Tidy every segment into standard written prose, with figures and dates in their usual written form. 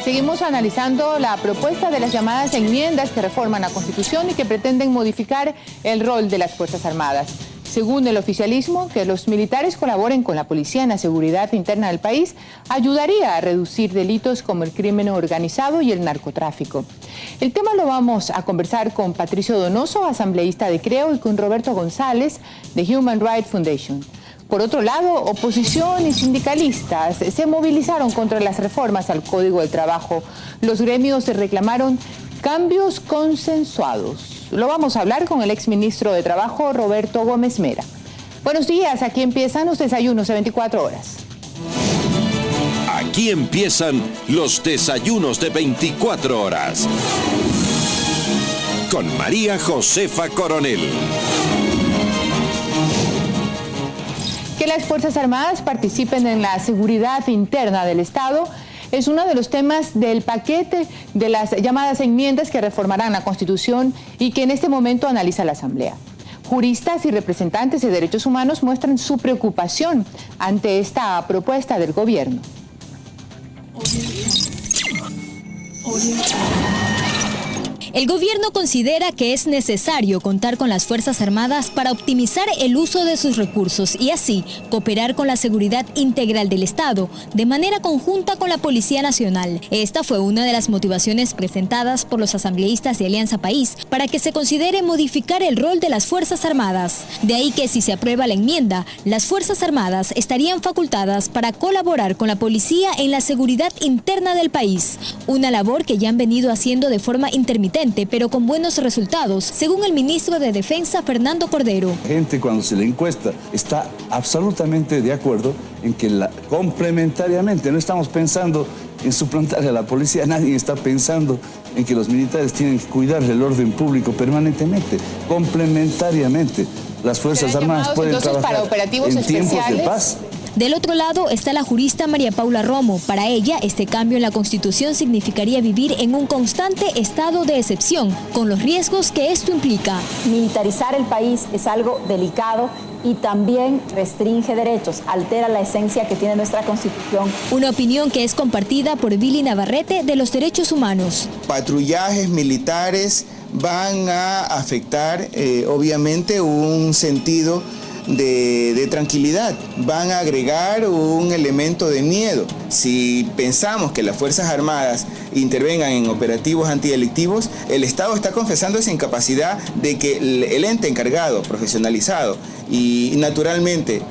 Seguimos analizando la propuesta de las llamadas enmiendas que reforman la Constitución y que pretenden modificar el rol de las Fuerzas Armadas. Según el oficialismo, que los militares colaboren con la policía en la seguridad interna del país ayudaría a reducir delitos como el crimen organizado y el narcotráfico. El tema lo vamos a conversar con Patricio Donoso, asambleísta de Creo, y con Roberto González, de Human Rights Foundation. Por otro lado, oposición y sindicalistas se movilizaron contra las reformas al Código del Trabajo. Los gremios reclamaron cambios consensuados. Lo vamos a hablar con el exministro de Trabajo, Roberto Gómez Mera. Buenos días, aquí empiezan los desayunos de 24 horas. Aquí empiezan los desayunos de 24 horas. Con María Josefa Coronel. Que las Fuerzas Armadas participen en la seguridad interna del Estado es uno de los temas del paquete de las llamadas enmiendas que reformarán la Constitución y que en este momento analiza la Asamblea. Juristas y representantes de derechos humanos muestran su preocupación ante esta propuesta del gobierno. El gobierno considera que es necesario contar con las Fuerzas Armadas para optimizar el uso de sus recursos y así cooperar con la seguridad integral del Estado de manera conjunta con la Policía Nacional. Esta fue una de las motivaciones presentadas por los asambleístas de Alianza País para que se considere modificar el rol de las Fuerzas Armadas. De ahí que si se aprueba la enmienda, las Fuerzas Armadas estarían facultadas para colaborar con la policía en la seguridad interna del país, una labor que ya han venido haciendo de forma intermitente, pero con buenos resultados, según el ministro de Defensa, Fernando Cordero. La gente, cuando se le encuesta, está absolutamente de acuerdo en que complementariamente, no estamos pensando en suplantar a la policía, nadie está pensando en que los militares tienen que cuidar el orden público permanentemente. Complementariamente, las Fuerzas Armadas pueden trabajar en tiempos de paz. Del otro lado está la jurista María Paula Romo. Para ella, este cambio en la Constitución significaría vivir en un constante estado de excepción, con los riesgos que esto implica. Militarizar el país es algo delicado y también restringe derechos, altera la esencia que tiene nuestra Constitución. Una opinión que es compartida por Billy Navarrete de los Derechos Humanos. Patrullajes militares van a afectar, obviamente, un sentido de tranquilidad, van a agregar un elemento de miedo. Si pensamos que las Fuerzas Armadas intervengan en operativos antidelictivos, el Estado está confesando esa incapacidad de que el ente encargado, profesionalizado y naturalmente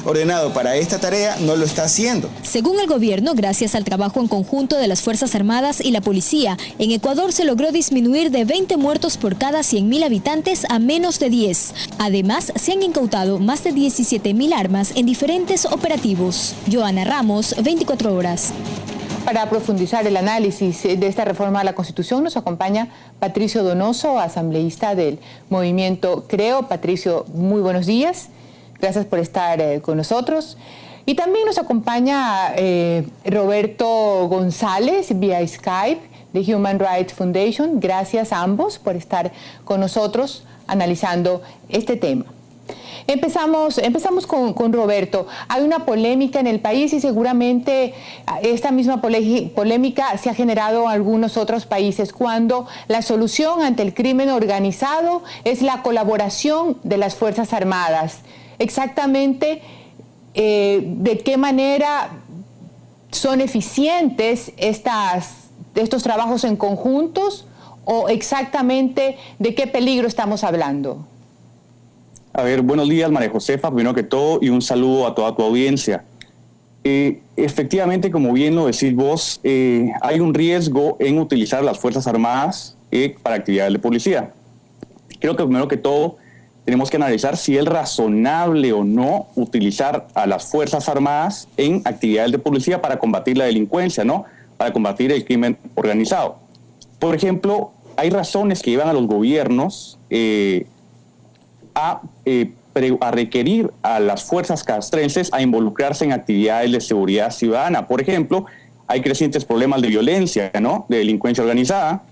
ordenado para esta tarea no lo está haciendo. Según el gobierno, gracias al trabajo en conjunto de las Fuerzas Armadas y la policía, en Ecuador se logró disminuir de 20 muertos por cada 100.000 habitantes a menos de 10. Además, se han incautado más de 17.000 armas en diferentes operativos. Joana Ramos, 24 horas. Para profundizar el análisis de esta reforma a la Constitución nos acompaña Patricio Donoso, asambleísta del movimiento Creo. Patricio, muy buenos días. Gracias por estar con nosotros. Y también nos acompaña Roberto González vía Skype de Human Rights Foundation. Gracias a ambos por estar con nosotros analizando este tema. Empezamos con Roberto. Hay una polémica en el país y seguramente esta misma polémica se ha generado en algunos otros países cuando la solución ante el crimen organizado es la colaboración de las Fuerzas Armadas. Exactamente, ¿de qué manera son eficientes estos trabajos en conjuntos o exactamente de qué peligro estamos hablando? A ver, buenos días, María Josefa, primero que todo, y un saludo a toda tu audiencia. Efectivamente, como bien lo decís vos, hay un riesgo en utilizar las Fuerzas Armadas para actividades de policía. Creo que primero que todo tenemos que analizar si es razonable o no utilizar a las Fuerzas Armadas en actividades de policía para combatir la delincuencia, ¿no? Para combatir el crimen organizado. Por ejemplo, hay razones que llevan a los gobiernos a requerir a las fuerzas castrenses a involucrarse en actividades de seguridad ciudadana. Por ejemplo, hay crecientes problemas de violencia, ¿no? De delincuencia organizada,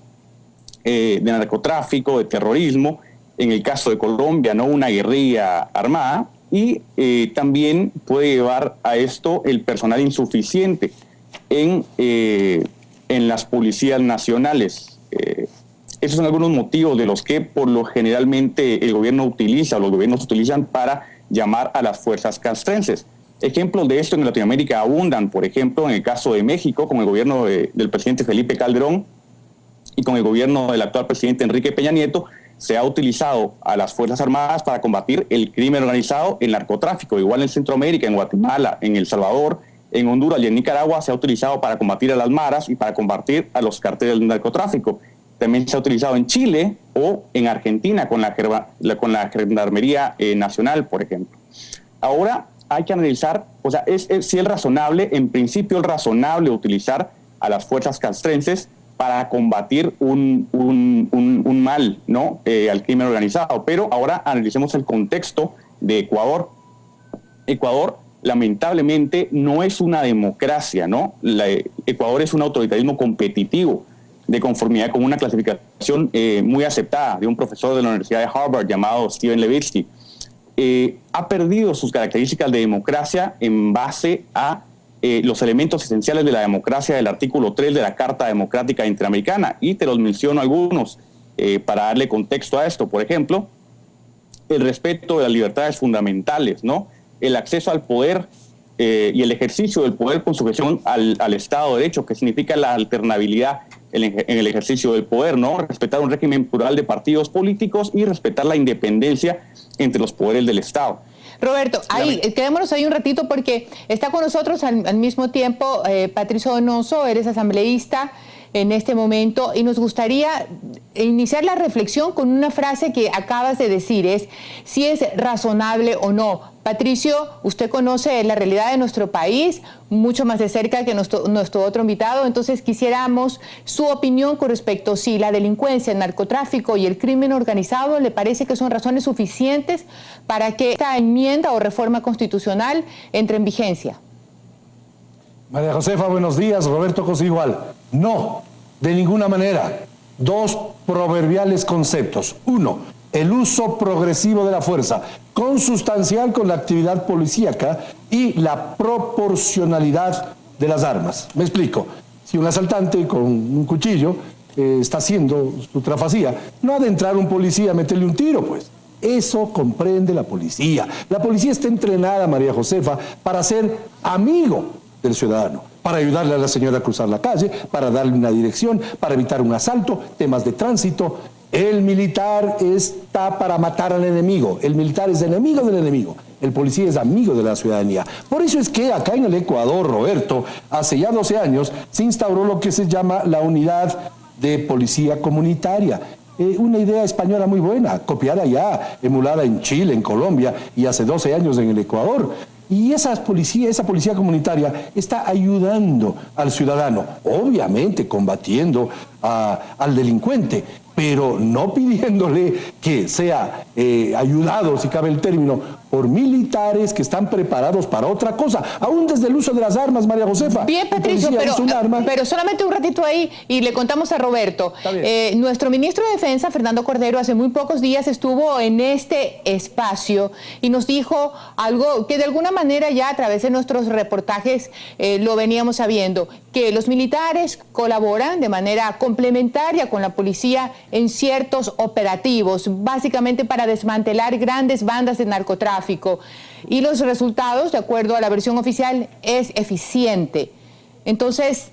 de narcotráfico, de terrorismo. En el caso de Colombia, ¿no? Una guerrilla armada. Y también puede llevar a esto el personal insuficiente en las policías nacionales. Esos son algunos motivos de los que por lo generalmente el gobierno utiliza, o los gobiernos utilizan para llamar a las fuerzas castrenses. Ejemplos de esto en Latinoamérica abundan, por ejemplo, en el caso de México, con el gobierno del presidente Felipe Calderón y con el gobierno del actual presidente Enrique Peña Nieto, se ha utilizado a las Fuerzas Armadas para combatir el crimen organizado, el narcotráfico. Igual en Centroamérica, en Guatemala, en El Salvador, en Honduras y en Nicaragua se ha utilizado para combatir a las maras y para combatir a los carteles del narcotráfico. También se ha utilizado en Chile o en Argentina con la Gendarmería Nacional, por ejemplo. Ahora hay que analizar, o sea, si es razonable, en principio es razonable utilizar a las fuerzas castrenses para combatir un mal, ¿no? Al crimen organizado. Pero ahora analicemos el contexto de Ecuador. Ecuador, lamentablemente, no es una democracia, ¿no? Ecuador es un autoritarismo competitivo, de conformidad con una clasificación muy aceptada de un profesor de la Universidad de Harvard llamado Steven Levitsky. Ha perdido sus características de democracia en base a los elementos esenciales de la democracia del artículo 3 de la Carta Democrática Interamericana, y te los menciono algunos para darle contexto a esto. Por ejemplo, el respeto de las libertades fundamentales, ¿no? El acceso al poder y el ejercicio del poder con sujeción al Estado de Derecho, que significa la alternabilidad en el ejercicio del poder, ¿no? Respetar un régimen plural de partidos políticos y respetar la independencia entre los poderes del Estado. Roberto, quedémonos ahí un ratito porque está con nosotros al mismo tiempo Patricio Donoso, eres asambleísta en este momento, y nos gustaría iniciar la reflexión con una frase que acabas de decir, es si es razonable o no. Patricio, usted conoce la realidad de nuestro país mucho más de cerca que nuestro otro invitado, entonces quisiéramos su opinión con respecto a si la delincuencia, el narcotráfico y el crimen organizado le parece que son razones suficientes para que esta enmienda o reforma constitucional entre en vigencia. María Josefa, buenos días. Roberto Cosa igual. No, de ninguna manera. Dos proverbiales conceptos. Uno, el uso progresivo de la fuerza, consustancial con la actividad policíaca, y la proporcionalidad de las armas. Me explico. Si un asaltante con un cuchillo está haciendo su trafacía, no ha de entrar un policía a meterle un tiro, pues. Eso comprende la policía. La policía está entrenada, María Josefa, para ser amigo del ciudadano, para ayudarle a la señora a cruzar la calle, para darle una dirección, para evitar un asalto, temas de tránsito. El militar está para matar al enemigo. El militar es enemigo del enemigo. El policía es amigo de la ciudadanía. Por eso es que acá en el Ecuador, Roberto, hace ya 12 años, se instauró lo que se llama la unidad de policía comunitaria. Una idea española muy buena, copiada ya, emulada en Chile, en Colombia y hace 12 años en el Ecuador. Y esa policía comunitaria está ayudando al ciudadano, obviamente combatiendo al delincuente, pero no pidiéndole que sea ayudado, si cabe el término, por militares que están preparados para otra cosa, aún desde el uso de las armas, María Josefa. Bien, Patricio, pero solamente un ratito ahí y le contamos a Roberto. Nuestro ministro de Defensa, Fernando Cordero, hace muy pocos días estuvo en este espacio y nos dijo algo que de alguna manera ya a través de nuestros reportajes lo veníamos sabiendo, que los militares colaboran de manera complementaria con la policía en ciertos operativos, básicamente para desmantelar grandes bandas de narcotráfico. Y los resultados, de acuerdo a la versión oficial, es eficiente. Entonces,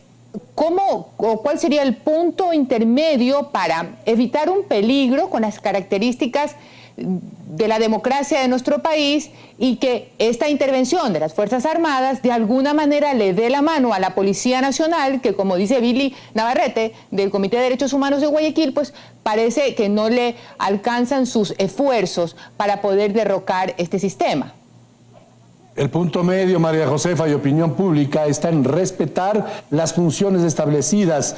¿cuál sería el punto intermedio para evitar un peligro con las características de la democracia de nuestro país y que esta intervención de las Fuerzas Armadas de alguna manera le dé la mano a la Policía Nacional, que como dice Billy Navarrete del Comité de Derechos Humanos de Guayaquil, pues parece que no le alcanzan sus esfuerzos para poder derrocar este sistema? El punto medio, María Josefa, y opinión pública está en respetar las funciones establecidas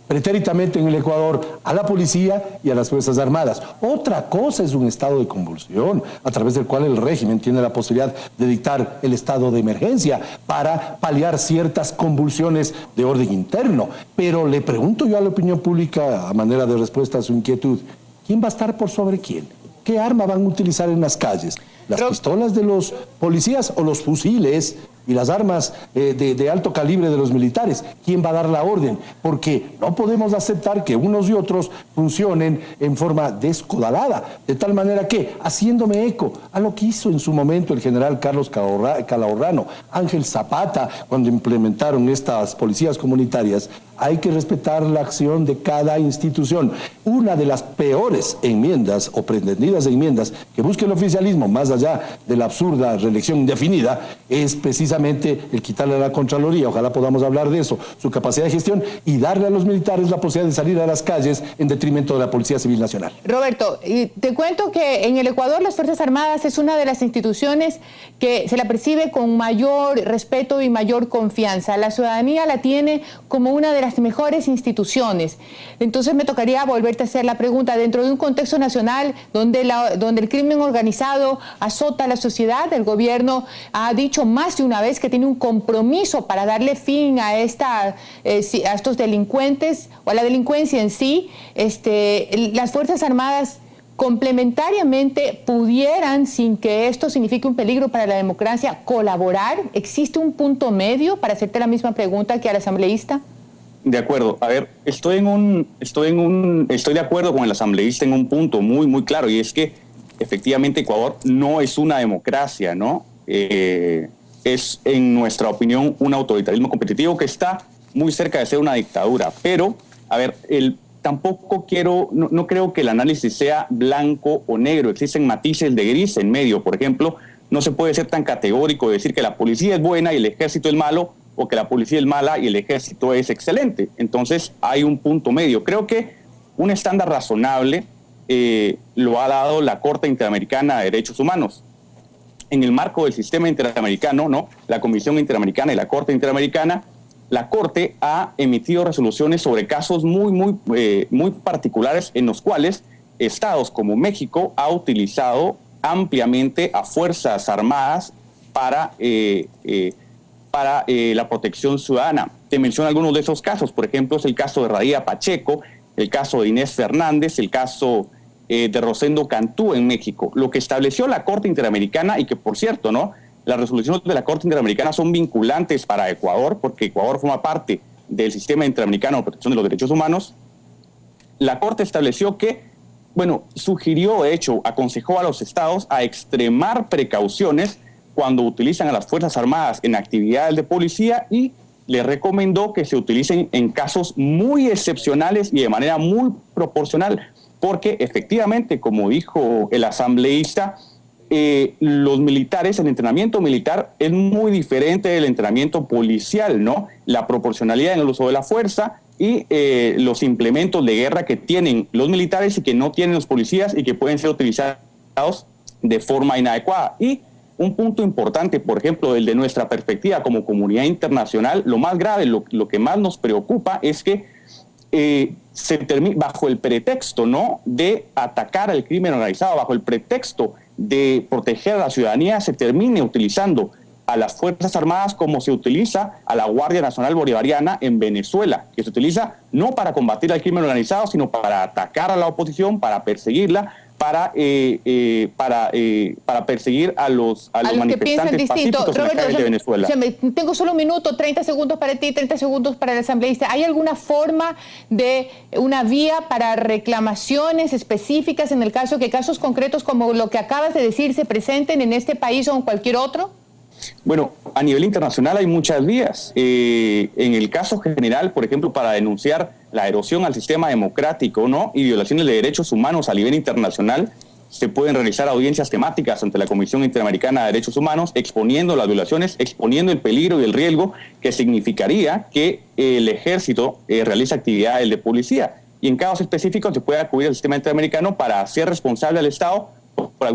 pretérитamente en el Ecuador a la policía y a las Fuerzas Armadas. Otra cosa es un estado de convulsión, a través del cual el régimen tiene la posibilidad de dictar el estado de emergencia para paliar ciertas convulsiones de orden interno. Pero le pregunto yo a la opinión pública, a manera de respuesta a su inquietud, ¿quién va a estar por sobre quién? ¿Qué arma van a utilizar en las calles? ¿Las pistolas de los policías o los fusiles y las armas de alto calibre de los militares? ¿Quién va a dar la orden? Porque no podemos aceptar que unos y otros funcionen en forma descodalada, de tal manera que, haciéndome eco a lo que hizo en su momento el general Carlos Calahorrano, Ángel Zapata, cuando implementaron estas policías comunitarias, hay que respetar la acción de cada institución. Una de las peores enmiendas o pretendidas enmiendas que busca el oficialismo, más allá de la absurda reelección indefinida, es precisamente el quitarle a la Contraloría, ojalá podamos hablar de eso, su capacidad de gestión, y darle a los militares la posibilidad de salir a las calles en detrimento de la Policía Civil Nacional. Roberto, te cuento que en el Ecuador las Fuerzas Armadas es una de las instituciones que se la percibe con mayor respeto y mayor confianza. La ciudadanía la tiene como una de las mejores instituciones. Entonces me tocaría volverte a hacer la pregunta, dentro de un contexto nacional donde el crimen organizado azota a la sociedad, el gobierno ha dicho más de una vez que tiene un compromiso para darle fin a estos delincuentes o a la delincuencia en sí. Las Fuerzas Armadas complementariamente pudieran, sin que esto signifique un peligro para la democracia, colaborar. ¿Existe un punto medio, para hacerte la misma pregunta que al asambleísta? De acuerdo. A ver, estoy de acuerdo con el asambleísta en un punto muy, muy claro, y es que efectivamente Ecuador no es una democracia, ¿no? Es, en nuestra opinión, un autoritarismo competitivo que está muy cerca de ser una dictadura. Pero, a ver, tampoco no creo que el análisis sea blanco o negro. Existen matices de gris en medio. Por ejemplo, no se puede ser tan categórico de decir que la policía es buena y el ejército es malo, o que la policía es mala y el ejército es excelente. Entonces hay un punto medio. Creo que un estándar razonable lo ha dado la Corte Interamericana de Derechos Humanos. En el marco del sistema interamericano, ¿no?, la Comisión Interamericana y la Corte Interamericana, la Corte ha emitido resoluciones sobre casos muy particulares en los cuales estados como México ha utilizado ampliamente a Fuerzas Armadas para la protección ciudadana. Te menciono algunos de esos casos. Por ejemplo, es el caso de Radilla Pacheco, el caso de Inés Fernández, el caso de Rosendo Cantú en México. Lo que estableció la Corte Interamericana, y que por cierto, ¿no?, las resoluciones de la Corte Interamericana son vinculantes para Ecuador, porque Ecuador forma parte del Sistema Interamericano de Protección de los Derechos Humanos. La Corte estableció que, sugirió, de hecho, aconsejó a los estados a extremar precauciones cuando utilizan a las Fuerzas Armadas en actividades de policía, y le recomendó que se utilicen en casos muy excepcionales y de manera muy proporcional, porque efectivamente, como dijo el asambleísta, los militares, el entrenamiento militar es muy diferente del entrenamiento policial, ¿no? La proporcionalidad en el uso de la fuerza y los implementos de guerra que tienen los militares y que no tienen los policías y que pueden ser utilizados de forma inadecuada. Y un punto importante, por ejemplo, el de nuestra perspectiva como comunidad internacional, lo más grave, lo que más nos preocupa es que bajo el pretexto, ¿no?, de atacar al crimen organizado, bajo el pretexto de proteger a la ciudadanía, se termine utilizando a las Fuerzas Armadas como se utiliza a la Guardia Nacional Bolivariana en Venezuela, que se utiliza no para combatir al crimen organizado, sino para atacar a la oposición, para perseguirla, para perseguir a los manifestantes pacíficos en la calle de Venezuela. Tengo solo un minuto, 30 segundos para ti, 30 segundos para el asambleísta. ¿Hay alguna forma de una vía para reclamaciones específicas en el caso que casos concretos como lo que acabas de decir se presenten en este país o en cualquier otro? Bueno, a nivel internacional hay muchas vías. En el caso general, por ejemplo, para denunciar la erosión al sistema democrático, ¿no?, y violaciones de derechos humanos a nivel internacional, se pueden realizar audiencias temáticas ante la Comisión Interamericana de Derechos Humanos, exponiendo las violaciones, exponiendo el peligro y el riesgo que significaría que el ejército realice actividades de policía. Y en casos específicos se puede acudir al sistema interamericano para hacer responsable al Estado por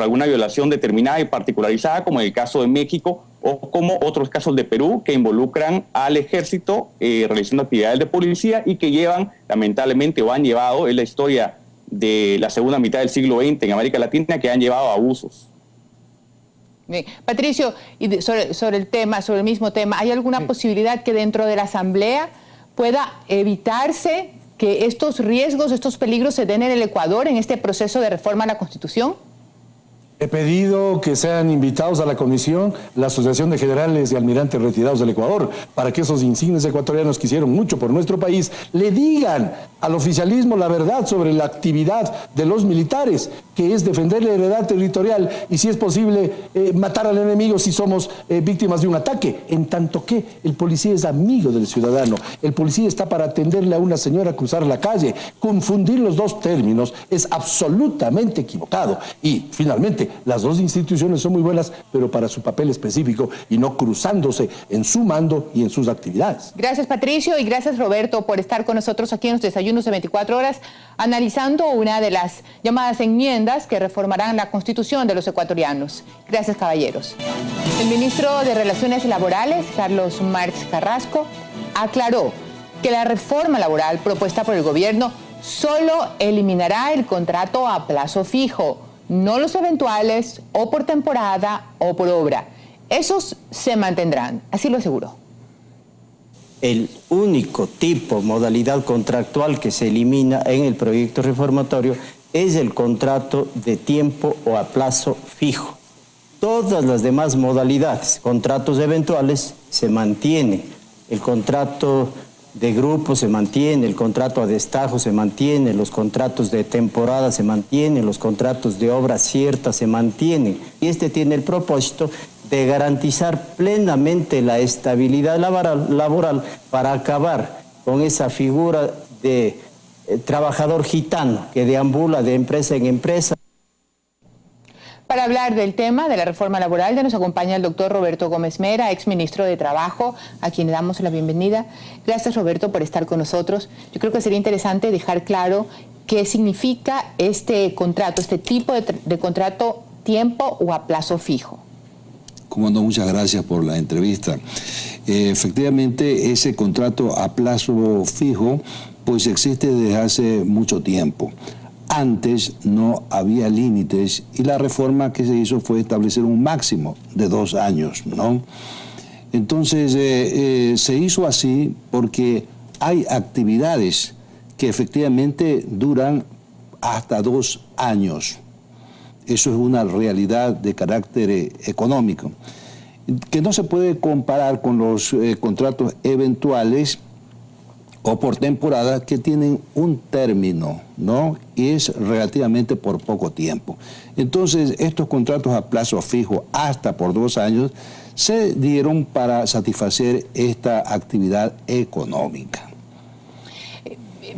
alguna violación determinada y particularizada, como en el caso de México o como otros casos de Perú que involucran al ejército realizando actividades de policía y que llevan, lamentablemente, o han llevado en la historia de la segunda mitad del siglo XX en América Latina, que han llevado a abusos. Bien. Patricio, y sobre el mismo tema, ¿hay alguna posibilidad que dentro de la Asamblea pueda evitarse que estos riesgos, estos peligros se den en el Ecuador en este proceso de reforma a la Constitución? He pedido que sean invitados a la comisión la Asociación de Generales y Almirantes Retirados del Ecuador, para que esos insignes ecuatorianos que hicieron mucho por nuestro país le digan al oficialismo la verdad sobre la actividad de los militares, que es defender la heredad territorial y, si es posible, matar al enemigo si somos víctimas de un ataque. En tanto que el policía es amigo del ciudadano, el policía está para atenderle a una señora a cruzar la calle. Confundir los dos términos es absolutamente equivocado. Y, finalmente, las dos instituciones son muy buenas, pero para su papel específico y no cruzándose en su mando y en sus actividades. Gracias, Patricio, y gracias, Roberto, por estar con nosotros aquí en los desayunos de 24 horas, analizando una de las llamadas enmiendas que reformarán la Constitución de los ecuatorianos. Gracias, caballeros. El ministro de Relaciones Laborales, Carlos Marx Carrasco, aclaró que la reforma laboral propuesta por el gobierno solo eliminará el contrato a plazo fijo, no los eventuales o por temporada o por obra. Esos se mantendrán, así lo aseguró. El único tipo, modalidad contractual que se elimina en el proyecto reformatorio es el contrato de tiempo o a plazo fijo. Todas las demás modalidades, contratos eventuales, se mantiene. El contrato de grupo se mantiene, el contrato a destajo se mantiene, los contratos de temporada se mantienen, los contratos de obra cierta se mantienen. Y este tiene el propósito de garantizar plenamente la estabilidad laboral para acabar con esa figura de trabajador gitano que deambula de empresa en empresa. Para hablar del tema de la reforma laboral, nos acompaña el doctor Roberto Gómez Mera, exministro de Trabajo, a quien le damos la bienvenida. Gracias, Roberto, por estar con nosotros. Yo creo que sería interesante dejar claro qué significa este contrato, este tipo de contrato, tiempo o a plazo fijo. Como no, muchas gracias por la entrevista. Efectivamente, ese contrato a plazo fijo, pues existe desde hace mucho tiempo. Antes no había límites y la reforma que se hizo fue establecer un máximo de 2 años, ¿no? Entonces se hizo así porque hay actividades que efectivamente duran hasta 2 años. Eso es una realidad de carácter económico, que no se puede comparar con los contratos eventuales o por temporada, que tienen un término, ¿no? Y es relativamente por poco tiempo. Entonces, estos contratos a plazo fijo hasta por 2 años se dieron para satisfacer esta actividad económica.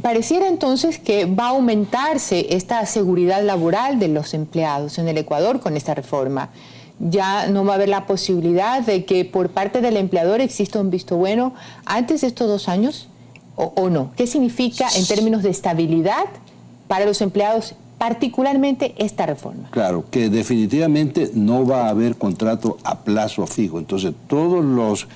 Pareciera entonces que va a aumentarse esta seguridad laboral de los empleados en el Ecuador con esta reforma. Ya no va a haber la posibilidad de que por parte del empleador exista un visto bueno antes de estos 2 años. ¿O no? ¿Qué significa en términos de estabilidad para los empleados, particularmente esta reforma? Claro, que definitivamente no va a haber contrato a plazo fijo. Entonces, todos los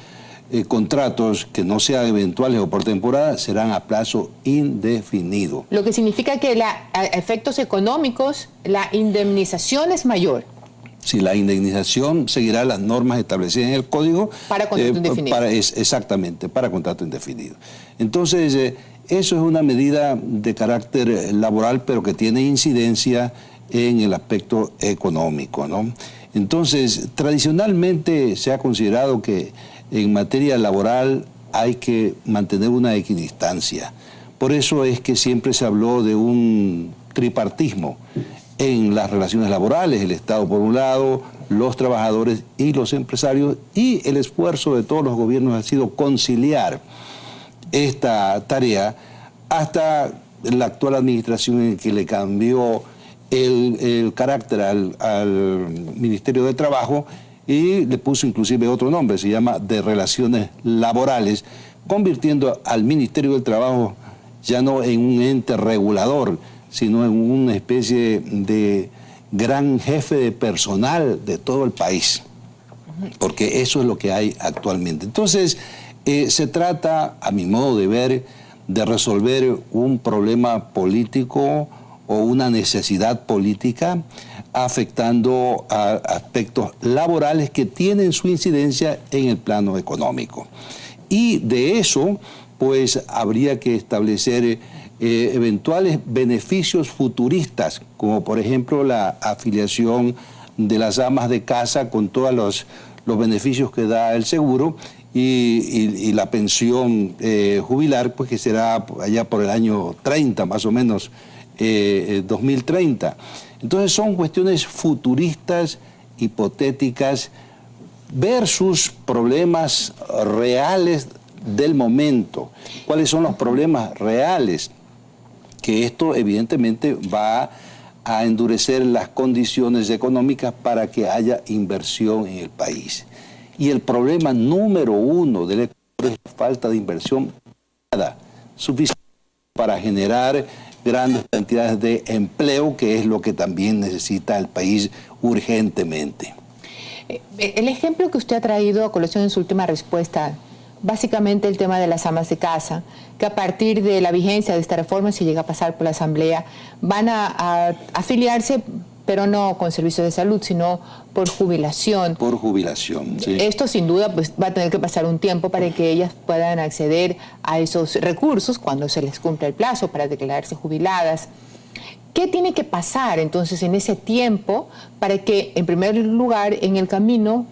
contratos que no sean eventuales o por temporada serán a plazo indefinido. Lo que significa que a efectos económicos la indemnización es mayor. Si la indemnización seguirá las normas establecidas en el Código. Para contrato indefinido. Exactamente, para contrato indefinido. Entonces, eso es una medida de carácter laboral, pero que tiene incidencia en el aspecto económico, ¿no? Entonces, tradicionalmente se ha considerado que en materia laboral hay que mantener una equidistancia. Por eso es que siempre se habló de un tripartismo en las relaciones laborales, el Estado por un lado, los trabajadores y los empresarios, y el esfuerzo de todos los gobiernos ha sido conciliar esta tarea hasta la actual administración, en que le cambió el carácter al Ministerio de Trabajo y le puso inclusive otro nombre, se llama de Relaciones Laborales, convirtiendo al Ministerio del Trabajo ya no en un ente regulador, sino en una especie de gran jefe de personal de todo el país, porque eso es lo que hay actualmente. Entonces, se trata, a mi modo de ver, de resolver un problema político o una necesidad política afectando a aspectos laborales que tienen su incidencia en el plano económico. Y de eso, pues, habría que establecer eventuales beneficios futuristas, como por ejemplo la afiliación de las amas de casa con todos los beneficios que da el seguro y la pensión jubilar, pues que será allá por el año 30, más o menos, 2030. Entonces son cuestiones futuristas, hipotéticas, versus problemas reales del momento. ¿Cuáles son los problemas reales? Que esto evidentemente va a endurecer las condiciones económicas para que haya inversión en el país. Y el problema número uno del Ecuador es la falta de inversión privada, suficiente para generar grandes cantidades de empleo, que es lo que también necesita el país urgentemente. El ejemplo que usted ha traído a colación en su última respuesta, básicamente el tema de las amas de casa, que a partir de la vigencia de esta reforma, si llega a pasar por la Asamblea, van a afiliarse, pero no con servicios de salud, sino por jubilación. Por jubilación, sí. Esto sin duda pues, va a tener que pasar un tiempo para que ellas puedan acceder a esos recursos cuando se les cumpla el plazo para declararse jubiladas. ¿Qué tiene que pasar entonces en ese tiempo para que, en primer lugar, en el camino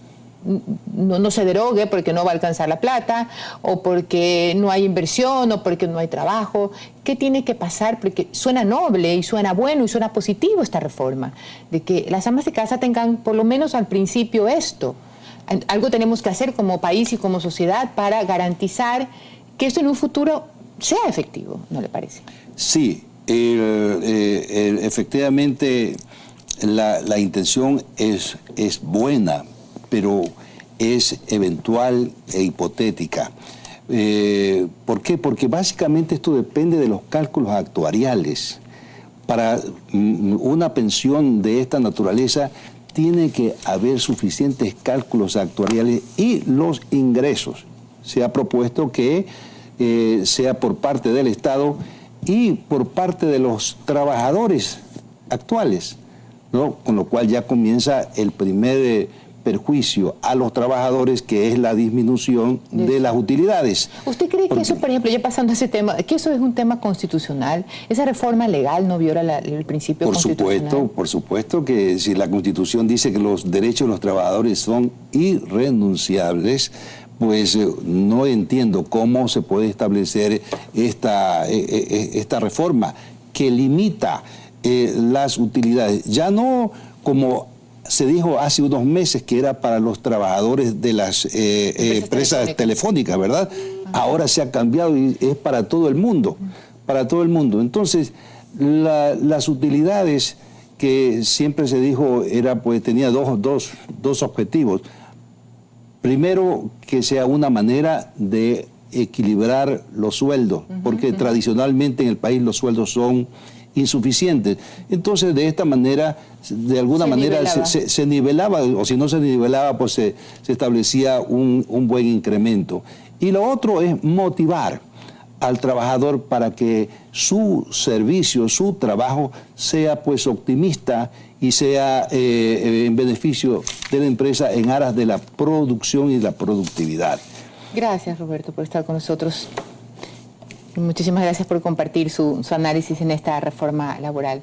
no se derogue porque no va a alcanzar la plata, o porque no hay inversión, o porque no hay trabajo? ¿Qué tiene que pasar? Porque suena noble y suena bueno y suena positivo esta reforma, de que las amas de casa tengan por lo menos al principio esto. Algo tenemos que hacer como país y como sociedad para garantizar que esto en un futuro sea efectivo, ¿no le parece? Sí, efectivamente la intención es buena, pero es eventual e hipotética. ¿Por qué? Porque básicamente esto depende de los cálculos actuariales. Para una pensión de esta naturaleza tiene que haber suficientes cálculos actuariales y los ingresos. Se ha propuesto que sea por parte del Estado y por parte de los trabajadores actuales, ¿no? Con lo cual ya comienza el primer perjuicio a los trabajadores, que es la disminución de las utilidades. ¿Usted cree que eso, por ejemplo, ya pasando a ese tema, que eso es un tema constitucional? ¿Esa reforma legal no viola el principio constitucional? Por supuesto que si la Constitución dice que los derechos de los trabajadores son irrenunciables, pues no entiendo cómo se puede establecer esta reforma que limita las utilidades. Ya no como se dijo hace unos meses que era para los trabajadores de las empresas telefónicas, ¿verdad? Ajá. Ahora se ha cambiado y es para todo el mundo, para todo el mundo. Entonces, las utilidades que siempre se dijo tenía dos objetivos. Primero, que sea una manera de equilibrar los sueldos, porque tradicionalmente en el país los sueldos son insuficientes. Entonces, de esta manera, de alguna manera se nivelaba, o si no se nivelaba, pues se establecía un buen incremento. Y lo otro es motivar al trabajador para que su servicio, su trabajo sea pues optimista y sea en beneficio de la empresa en aras de la producción y la productividad. Gracias, Roberto, por estar con nosotros. Muchísimas gracias por compartir su análisis en esta reforma laboral.